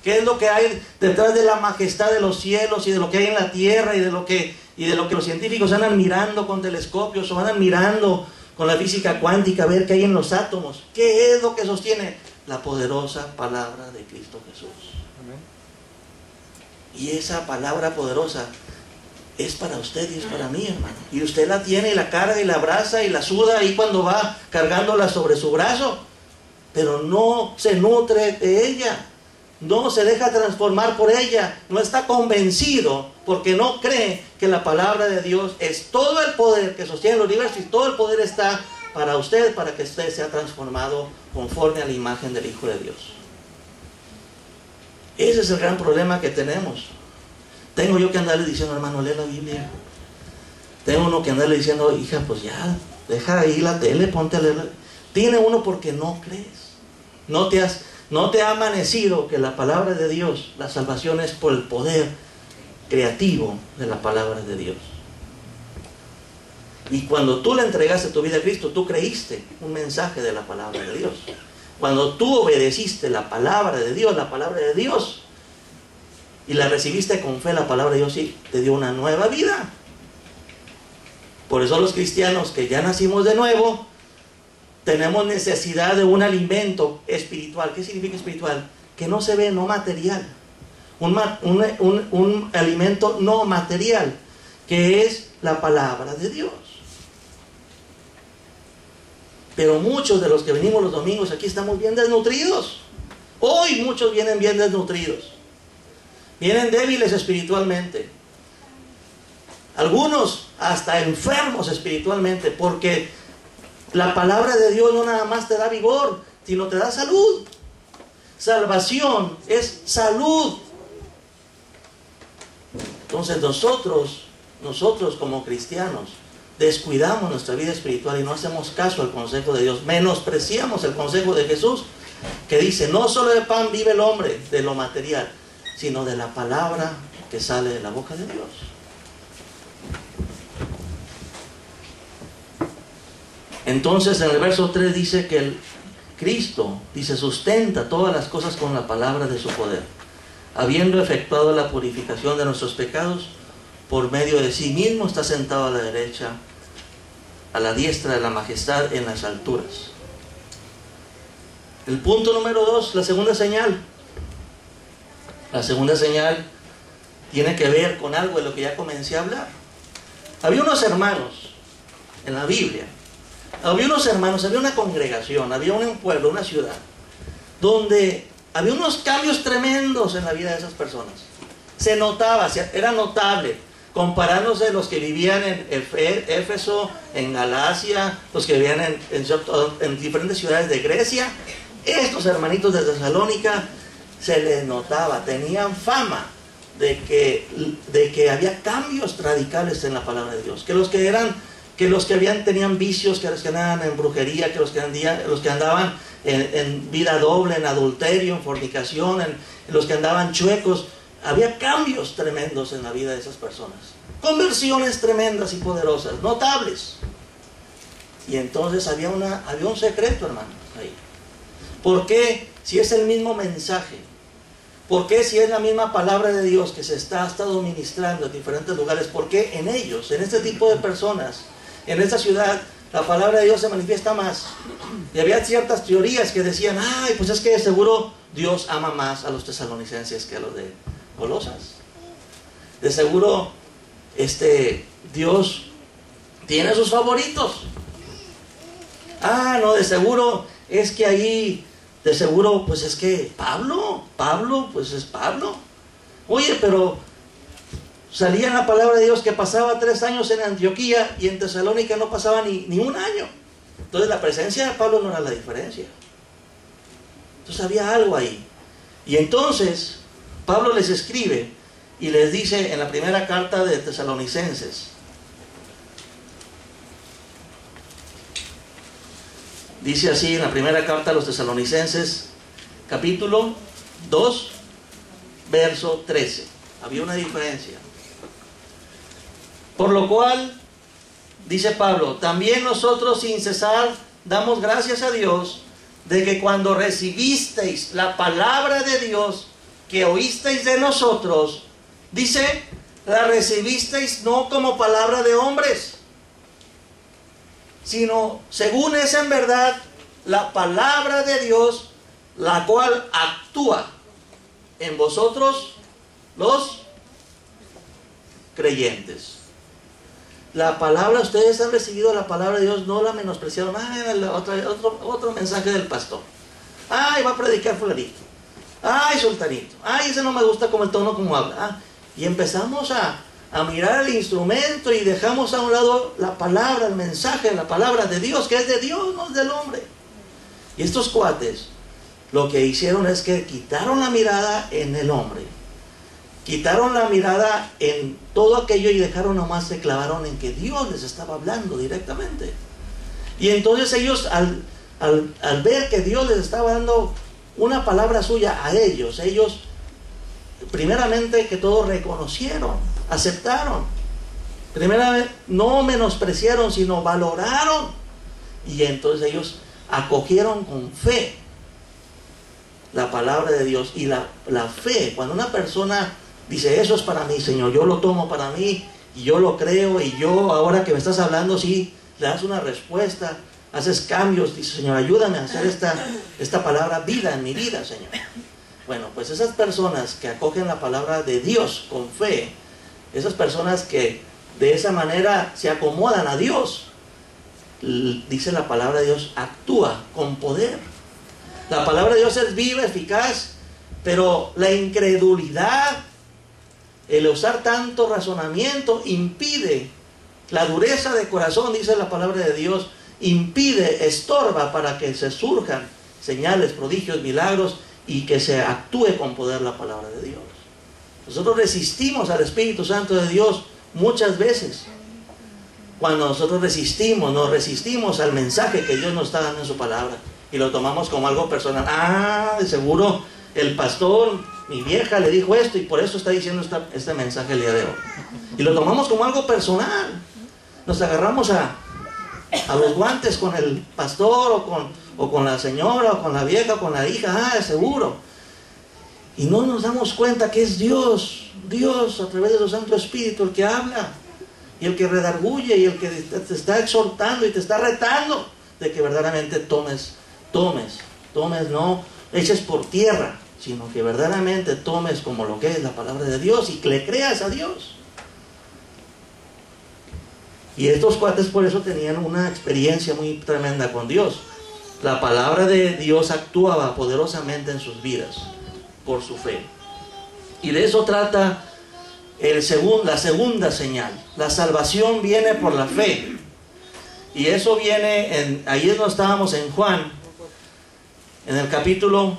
¿Qué es lo que hay detrás de la majestad de los cielos y de lo que hay en la tierra y de lo que los científicos andan mirando con telescopios o andan mirando con la física cuántica a ver qué hay en los átomos? ¿Qué es lo que sostiene? La poderosa palabra de Cristo Jesús. Amén. Y esa palabra poderosa es para usted y es para mí, hermano. Y usted la tiene y la carga y la abraza y la suda ahí cuando va cargándola sobre su brazo. Pero no se nutre de ella. No se deja transformar por ella. No está convencido porque no cree que la palabra de Dios es todo el poder que sostiene el universo y todo el poder está para usted, para que usted sea transformado conforme a la imagen del Hijo de Dios. Ese es el gran problema que tenemos. Tengo yo que andarle diciendo, hermano, lee la Biblia. Tengo uno que andarle diciendo, hija, pues ya, deja ahí la tele, ponte a leer. Tiene uno porque no crees. No te ha amanecido que la palabra de Dios, la salvación es por el poder creativo de la palabra de Dios. Y cuando tú le entregaste tu vida a Cristo, tú creíste un mensaje de la palabra de Dios. Cuando tú obedeciste la palabra de Dios, y la recibiste con fe, la palabra de Dios sí te dio una nueva vida. Por eso los cristianos que ya nacimos de nuevo, tenemos necesidad de un alimento espiritual. ¿Qué significa espiritual? Que no se ve, no material. Un alimento no material, que es la palabra de Dios. Pero muchos de los que venimos los domingos aquí estamos bien desnutridos. Hoy muchos vienen bien desnutridos. Vienen débiles espiritualmente. Algunos hasta enfermos espiritualmente, porque la palabra de Dios no nada más te da vigor, sino te da salud. Salvación es salud. Entonces nosotros como cristianos descuidamos nuestra vida espiritual y no hacemos caso al consejo de Dios. Menospreciamos el consejo de Jesús, que dice, no solo de pan vive el hombre, de lo material, sino de la palabra que sale de la boca de Dios. Entonces en el verso 3 dice que el Cristo, dice, sustenta todas las cosas con la palabra de su poder, habiendo efectuado la purificación de nuestros pecados, por medio de sí mismo está sentado a la derecha, a la diestra de la majestad en las alturas. El punto número 2, la segunda señal. La segunda señal tiene que ver con algo de lo que ya comencé a hablar. Había unos hermanos en la Biblia. Había unos hermanos, había una congregación, había un pueblo, una ciudad, donde había unos cambios tremendos en la vida de esas personas. Se notaba, era notable, comparándose los que vivían en Éfeso, en Galacia, los que vivían en diferentes ciudades de Grecia. Estos hermanitos de Tesalónica se les notaba, tenían fama de que había cambios radicales en la palabra de Dios, que los que tenían vicios, que los que andaban en brujería, que los que andaban en vida doble, en adulterio, en fornicación, en los que andaban chuecos. Había cambios tremendos en la vida de esas personas, conversiones tremendas y poderosas, notables. Y entonces había un secreto, hermanos, ahí. ¿Por qué, si es el mismo mensaje? ¿Por qué, si es la misma palabra de Dios que se ha estado ministrando en diferentes lugares? ¿Por qué en ellos, en este tipo de personas, en esta ciudad, la palabra de Dios se manifiesta más? Y había ciertas teorías que decían, ay, pues es que seguro Dios ama más a los tesalonicenses que a los de Colosas. De seguro Dios tiene sus favoritos. Ah, no, de seguro es que ahí, de seguro, pues es que Pablo, pues es Pablo. Oye, pero salía en la palabra de Dios que pasaba 3 años en Antioquía y en Tesalónica no pasaba ni un año. Entonces la presencia de Pablo no era la diferencia. Entonces había algo ahí. Y entonces Pablo les escribe y les dice en la primera carta de Tesalonicenses, dice así en la primera carta a los Tesalonicenses, capítulo 2, verso 13. Había una diferencia. Por lo cual, dice Pablo, también nosotros sin cesar damos gracias a Dios de que cuando recibisteis la palabra de Dios, que oísteis de nosotros, dice, la recibisteis no como palabra de hombres, sino según es en verdad la palabra de Dios, la cual actúa en vosotros los creyentes. La palabra, ustedes han recibido la palabra de Dios, no la menospreciaron. Otro mensaje del pastor. Ay, va a predicar fulanito. Ay, sultanito. Ay, ese no me gusta como el tono como habla. Y empezamos a mirar el instrumento y dejamos a un lado la palabra, el mensaje, la palabra de Dios, que es de Dios, no es del hombre. Y estos cuates lo que hicieron es que quitaron la mirada en el hombre, quitaron la mirada en todo aquello y dejaron nomás, se clavaron en que Dios les estaba hablando directamente. Y entonces ellos al ver que Dios les estaba dando una palabra suya a ellos, primeramente que todos reconocieron, aceptaron. Primeramente no menospreciaron, sino valoraron. Y entonces ellos acogieron con fe la palabra de Dios. Y la fe, cuando una persona dice, eso es para mí, Señor, yo lo tomo para mí, y yo lo creo, y yo ahora que me estás hablando, sí, le das una respuesta, haces cambios, dice, Señor, ayúdame a hacer esta palabra vida en mi vida, Señor. Bueno, pues esas personas que acogen la palabra de Dios con fe, esas personas que de esa manera se acomodan a Dios, dice la palabra de Dios, actúa con poder. La palabra de Dios es viva, eficaz, pero la incredulidad, el usar tanto razonamiento impide, la dureza de corazón, dice la palabra de Dios, impide, estorba para que se surjan señales, prodigios, milagros y que se actúe con poder la palabra de Dios. Nosotros resistimos al Espíritu Santo de Dios muchas veces. Cuando nosotros nos resistimos al mensaje que Dios nos está dando en su palabra y lo tomamos como algo personal. De seguro el pastor, mi vieja le dijo esto y por eso está diciendo este mensaje el día de hoy. Y lo tomamos como algo personal. Nos agarramos a los guantes con el pastor o con la señora o con la vieja o con la hija. De seguro. Y no nos damos cuenta que es Dios a través de su Santo Espíritu el que habla y el que redarguye y el que te está exhortando y te está retando de que verdaderamente tomes, no eches por tierra, sino que verdaderamente tomes como lo que es la palabra de Dios y que le creas a Dios. Y estos cuates por eso tenían una experiencia muy tremenda con Dios. La palabra de Dios actuaba poderosamente en sus vidas por su fe. Y de eso trata la segunda señal. La salvación viene por la fe. Y eso viene, ayer no estábamos en Juan, en el capítulo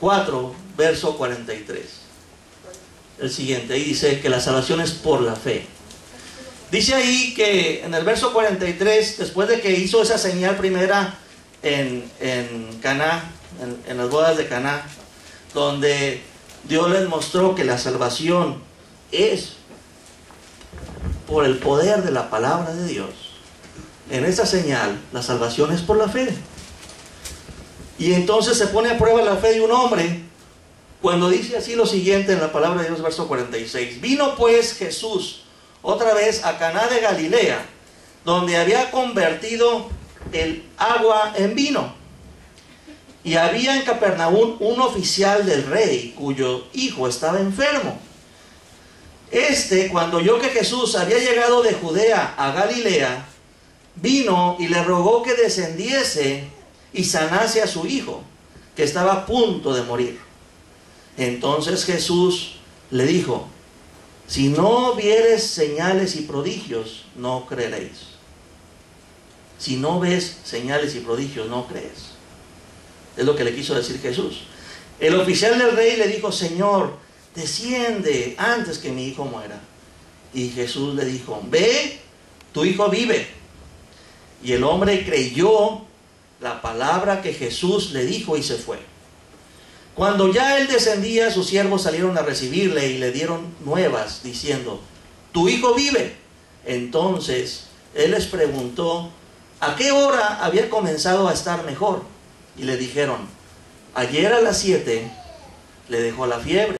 4, verso 43. El siguiente, ahí dice que la salvación es por la fe. Dice ahí que en el verso 43, después de que hizo esa señal primera en Caná, en las bodas de Caná, donde Dios les mostró que la salvación es por el poder de la palabra de Dios. En esa señal, la salvación es por la fe. Y entonces se pone a prueba la fe de un hombre cuando dice así lo siguiente en la palabra de Dios, verso 46. Vino pues Jesús otra vez a Caná de Galilea, donde había convertido el agua en vino. Y había en Capernaum un oficial del rey, cuyo hijo estaba enfermo. Cuando oyó que Jesús había llegado de Judea a Galilea, vino y le rogó que descendiese y sanase a su hijo, que estaba a punto de morir. Entonces Jesús le dijo, si no vieres señales y prodigios, no creeréis. Si no ves señales y prodigios, no crees. Es lo que le quiso decir Jesús. El oficial del rey le dijo, Señor, desciende antes que mi hijo muera. Y Jesús le dijo, ve, tu hijo vive. Y el hombre creyó la palabra que Jesús le dijo y se fue. Cuando ya él descendía, sus siervos salieron a recibirle y le dieron nuevas, diciendo, tu hijo vive. Entonces él les preguntó, ¿a qué hora había comenzado a estar mejor? Y le dijeron, ayer a las 7 le dejó la fiebre.